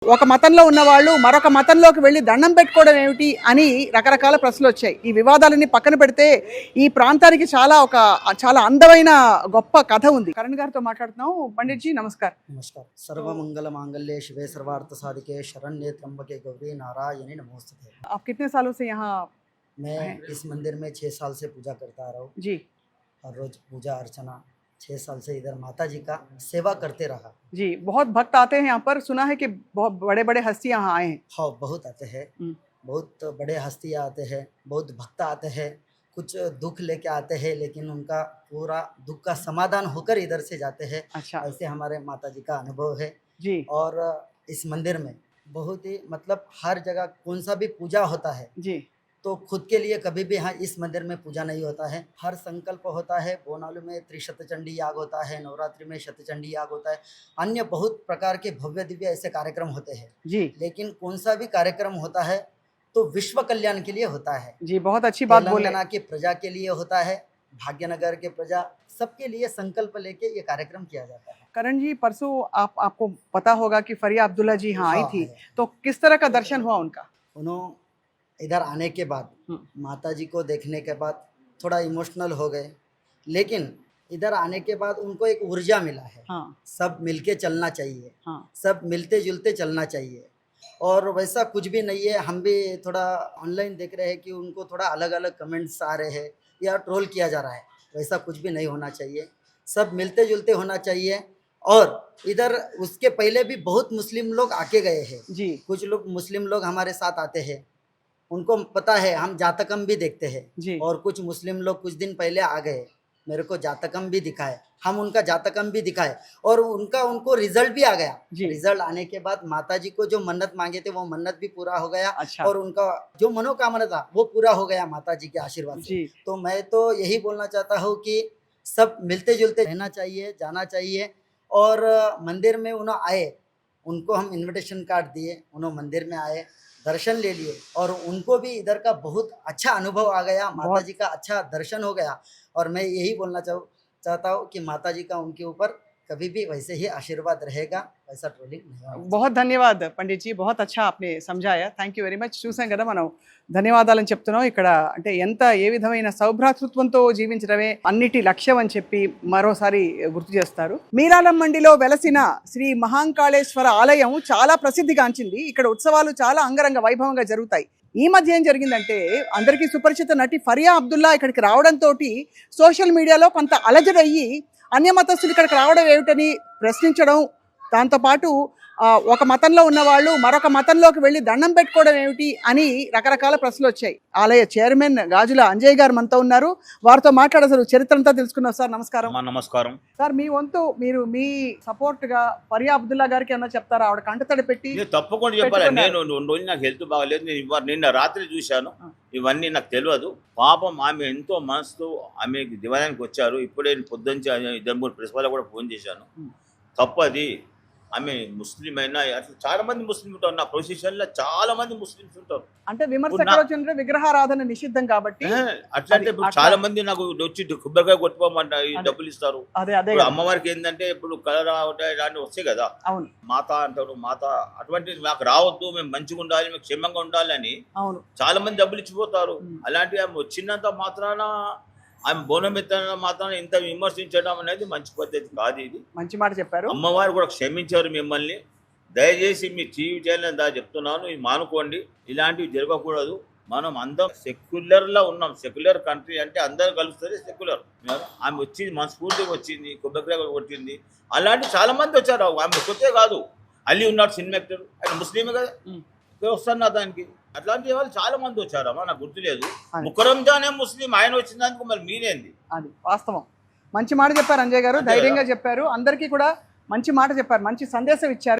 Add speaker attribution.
Speaker 1: ఒక మతంలో ఉన్న వాళ్ళు మరొక మతంలోకి వెళ్ళి దండం పెట్టుకోవడం ఏమిటి అని రకరకాల ప్రశ్నలు వచ్చాయి. ఈ వివాదాలని పక్కన పెడితే ఈ ప్రాంతానికి చాలా అందమైన గొప్ప కథ ఉంది. కరణ్ గారితో మాట్లాడుతున్నాం. పండిట్ జీ నమస్కార్.
Speaker 2: नमस्कार। सर्वमंगल मांगल्ये शिवे सर्वार्थ साधिके शरण्ये त्र्यंबके गौरी नारायणी नमोस्तुते।
Speaker 1: आप कितने सालों से यहाँ?
Speaker 2: मैं इस मंदिर में 6 साल से पूजा करता आ रहा हूँ।
Speaker 1: जी
Speaker 2: हर रोज पूजा अर्चना 6 साल से इधर माता जी का सेवा करते रहा।
Speaker 1: जी, बहुत भक्त आते हैं यहाँ पर, सुना है कि बहुत बड़े बड़े हस्ती यहाँ आए हैं।
Speaker 2: हाँ, बहुत आते हैं, बहुत बड़े हस्तियाँ आते हैं, बहुत भक्त आते हैं, कुछ दुख लेके आते हैं, लेकिन उनका पूरा दुख का समाधान होकर इधर से जाते हैं।
Speaker 1: अच्छा
Speaker 2: ऐसे हमारे माता जी का अनुभव है।
Speaker 1: जी
Speaker 2: और इस मंदिर में बहुत ही मतलब हर जगह कौन सा भी पूजा होता है
Speaker 1: जी
Speaker 2: तो खुद के लिए कभी भी यहाँ इस मंदिर में पूजा नहीं होता है। हर संकल्प होता है। बोनालू में त्रिशतचंडी याग होता है, नवरात्रि में शतचंडी याग होता है, अन्य बहुत प्रकार के भव्य दिव्य ऐसे कार्यक्रम होते हैं।
Speaker 1: जी
Speaker 2: लेकिन कौन सा भी कार्यक्रम होता है तो विश्व कल्याण के लिए होता है।
Speaker 1: जी, बहुत अच्छी बात बोले।
Speaker 2: तेलंगाना की प्रजा के लिए होता है, भाग्यनगर के प्रजा सबके लिए संकल्प लेके ये कार्यक्रम किया जाता है।
Speaker 1: करण जी, परसों आपको पता होगा कि फरिया अब्दुल्ला जी यहाँ आई
Speaker 2: हाँ,
Speaker 1: थी,
Speaker 2: है।
Speaker 1: तो किस तरह का दर्शन हुआ उनका?
Speaker 2: उन्होंने इधर आने के बाद माता जी को देखने के बाद थोड़ा इमोशनल हो गए, लेकिन इधर आने के बाद उनको एक ऊर्जा मिला है।
Speaker 1: हाँ
Speaker 2: सब मिलके चलना चाहिए,
Speaker 1: हाँ
Speaker 2: सब मिलते जुलते चलना चाहिए। और वैसा कुछ भी नहीं है। हम भी थोड़ा ऑनलाइन देख रहे हैं कि उनको थोड़ा अलग अलग कमेंट्स आ रहे हैं या ट्रोल किया जा रहा है। वैसा कुछ भी नहीं होना चाहिए, सब मिलते जुलते होना चाहिए। और इधर उसके पहले भी बहुत मुस्लिम लोग आके गए हैं।
Speaker 1: जी
Speaker 2: कुछ लोग मुस्लिम लोग हमारे साथ आते हैं, उनको पता है, हम जातकम भी देखते हैं।
Speaker 1: जी
Speaker 2: और कुछ मुस्लिम लोग कुछ दिन पहले आ गए, मेरे को जातकम भी दिखाए, हम उनका जातकम भी दिखाए और उनको रिजल्ट भी आ गया।
Speaker 1: जी।
Speaker 2: रिजल्ट आने के बाद माता जी को जो मन्नत मांगे थे वो मन्नत भी पूरा हो गया।
Speaker 1: अच्छा।
Speaker 2: और उनका जो मनोकामना था वो पूरा हो गया माता जी के आशीर्वाद से।
Speaker 1: जी
Speaker 2: तो मैं तो यही बोलना चाहता हूँ कि सब मिलते जुलते रहना चाहिए, जाना चाहिए। और मंदिर में उन्होंने आए, उनको हम इनविटेशन कार्ड दिए, उन्होंने मंदिर में आए, दर्शन ले लिए और उनको भी इधर का बहुत अच्छा अनुभव आ गया, माता जी का अच्छा दर्शन हो गया। और मैं यही बोलना चाहता हूँ कि माता जी का उनके ऊपर कभी भी वैसे ही आशीर्वाद रहेगा, वैसा ट्रोलिंग नहीं होगा।
Speaker 1: बहुत धन्यवाद పండిట్ జీ, बहुत अच्छा आपने समझाया, థ్యాంక్ యూ వెరీ మచ్. చూసాం కదా మనం ధన్యవాదాలని చెప్తున్నాం. ఇక్కడ అంటే ఏ విధమైన సౌభ్రాతృత్వంతో జీవించడమే అన్నిటి లక్ష్యం అని చెప్పి మరోసారి గుర్తు చేస్తారు. మీరాలం మండిలో వెలసిన శ్రీ మహాంకాళేశ్వర ఆలయం చాలా ప్రసిద్ధిగాంచింది. ఇక్కడ ఉత్సవాలు చాలా అంగరంగ వైభవంగా జరుగుతాయి. ఈ మధ్య ఏం జరిగిందంటే, అందరికీ సుపరిచిత నటి ఫరియా అబ్దుల్లా ఇక్కడికి రావడంతో సోషల్ మీడియాలో కొంత అలజడయ్యి అన్యమతస్తులు ఇక్కడికి రావడం ఏమిటని ప్రశ్నించడం, దాంతోపాటు ఒక మతంలో ఉన్న వాళ్ళు మరొక మతంలోకి వెళ్ళి దండం పెట్టుకోవడం ఏమిటి అని రకరకాల ప్రశ్నలు వచ్చాయి. ఆలయ చైర్మన్ గాజుల అంజయ్ గారు మనతో ఉన్నారు. వారితో మాట్లాడేసారు, చరిత్ర అంతా తెలుసుకున్నాం. సార్ నమస్కారం.
Speaker 3: నమస్కారం
Speaker 1: సార్, మీ వంతు మీరు మీ సపోర్ట్ గా ఫరియా అబ్దుల్లా గారికి ఏమన్నా చెప్తారా? ఆవిడ కంటతడి పెట్టి
Speaker 3: తప్పకుండా చెప్పాలి. నేను 2 రోజులు నాకు హెల్త్ బాగాలేదు, నేను నిన్న రాత్రి చూశాను. ఇవన్నీ నాకు తెలియదు. పాపం ఆమె ఎంతో మనసుతో ఆమె దివాలయానికి వచ్చారు. ఇప్పుడే పొద్దుంచి 2-3 ప్రిన్సిపాల్ కూడా ఫోన్ చేశాను. తప్పది. ఆమె ముస్లిం అయినా అట్లా చాలా మంది ముస్లిం ఉంటారు. నా ప్రొసెషన్ లో చాలా మంది ముస్లింస్ ఉంటారు.
Speaker 1: అంటే విమర్శకులు విగ్రహారాధన నిషిద్ధం కాబట్టి
Speaker 3: అట్లా అంటే చాలా మంది నాకు వచ్చి కొబ్బరికాయ కొట్టుకోమంట, డబ్బులు ఇస్తారు. అమ్మవారికి ఏంటంటే ఇప్పుడు కలరా ఇలాంటివి వస్తాయి కదా,
Speaker 1: అవును,
Speaker 3: మాత అంటారు. మాత అటువంటి మాకు రావద్దు, మేము మంచిగా ఉండాలి, మేము క్షేమంగా ఉండాలి అని చాలా మంది డబ్బులు ఇచ్చిపోతారు. అలాంటివి ఆమె వచ్చినంత మాత్రాన, ఆమె బోనం ఎత్తిన మాత్రాన ఇంత విమర్శించడం అనేది మంచి పద్ధతి కాదు. ఇది మంచి మాట చెప్పారు. అమ్మవారు కూడా క్షమించారు మిమ్మల్ని. దయచేసి మీ టీవీ ఛానల్ దా చెప్తున్నాను, ఇది మానుకోండి. ఇలాంటివి జరగకూడదు. మనం అందరం సెక్యులర్లో ఉన్నాం. సెక్యులర్ కంట్రీ అంటే అందరు కలుస్తుంది సెక్యులర్. ఆమె వచ్చింది, మనస్ఫూర్తిగా వచ్చింది, కొబ్బరికాయ కొట్టింది. అలాంటి చాలా మంది వచ్చారు. ఆమె కొత్తే కాదు, అల్లి ఉన్నాడు సినిమా యాక్టర్, ఆయన ముస్లిమే కదా, వస్తున్నా దానికి. అట్లాంటి వాళ్ళు చాలా మంది వచ్చారమ్మా, నాకు గుర్తులేదు. ముకరంజానే ముస్లిం, ఆయన వచ్చినందుకు మరి మీరేంది?
Speaker 1: అది వాస్తవం. మంచి మాట చెప్పారు అంజయ్ గారు, ధైర్యంగా చెప్పారు, అందరికీ కూడా మంచి మాట చెప్పారు, మంచి సందేశం ఇచ్చారు.